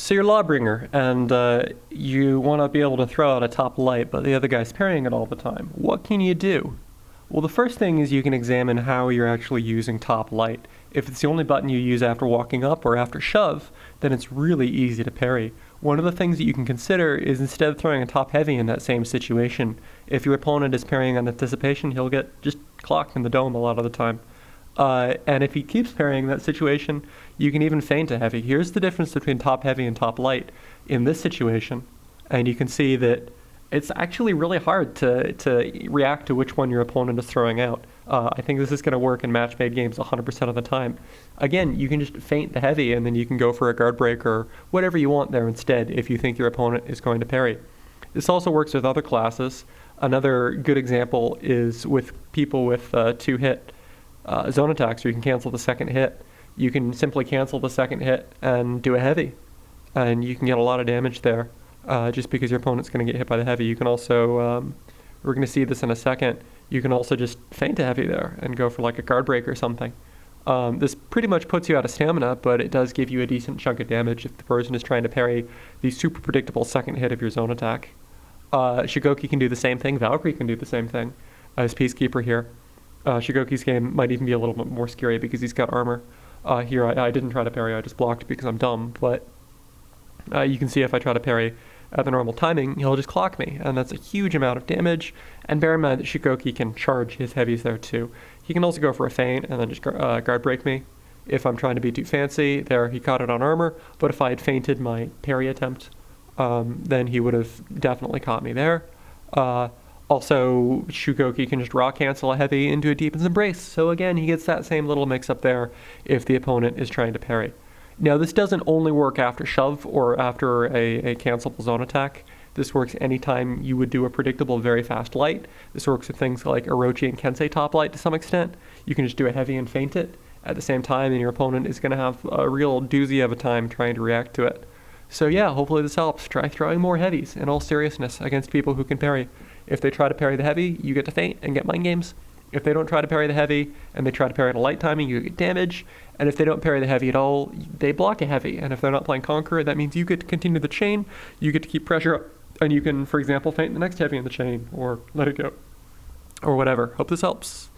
So you're Lawbringer, and you want to be able to throw out a top light, but the other guy's parrying it all the time. What can you do? Well, the first thing is you can examine how you're actually using top light. If it's the only button you use after walking up or after shove, then it's really easy to parry. One of the things that you can consider is instead of throwing a top heavy in that same situation, if your opponent is parrying on anticipation, he'll get just clocked in the dome a lot of the time. And if he keeps parrying that situation, you can even feint a heavy. Here's the difference between top heavy and top light in this situation. And you can see that it's actually really hard to react to which one your opponent is throwing out. I think this is going to work in match-made games 100% of the time. Again, you can just feint the heavy and then you can go for a guard break or whatever you want there instead if you think your opponent is going to parry. This also works with other classes. Another good example is with people with two-hit zone attacks, where you can cancel the second hit. You can simply cancel the second hit and do a heavy, and you can get a lot of damage there just because your opponent's going to get hit by the heavy. You can also, we're going to see this in a second, you can also just feint a heavy there and go for like a guard break or something. This pretty much puts you out of stamina, but it does give you a decent chunk of damage if the person is trying to parry the super predictable second hit of your zone attack. Shigoki can do the same thing. Valkyrie can do the same thing as Peacekeeper here. Shigoki's game might even be a little bit more scary because he's got armor. Here, I didn't try to parry, I just blocked because I'm dumb, but you can see if I try to parry at the normal timing, he'll just clock me, and that's a huge amount of damage, and bear in mind that Shigoki can charge his heavies there too. He can also go for a feint and then just guard break me if I'm trying to be too fancy. There, he caught it on armor, but if I had feinted my parry attempt, then he would have definitely caught me there. Also, Shigoki can just raw cancel a heavy into a Deepen's Embrace, so again, he gets that same little mix up there if the opponent is trying to parry. Now, this doesn't only work after shove or after a cancelable zone attack. This works anytime you would do a predictable very fast light. This works with things like Orochi and Kensei top light to some extent. You can just do a heavy and feint it at the same time, and your opponent is going to have a real doozy of a time trying to react to it. So yeah, hopefully this helps. Try throwing more heavies in all seriousness against people who can parry. If they try to parry the heavy, you get to feint and get mind games. If they don't try to parry the heavy and they try to parry at a light timing, you get damage. And if they don't parry the heavy at all, they block a heavy. And if they're not playing Conqueror, that means you get to continue the chain, you get to keep pressure up, and you can, for example, feint the next heavy in the chain, or let it go, or whatever. Hope this helps.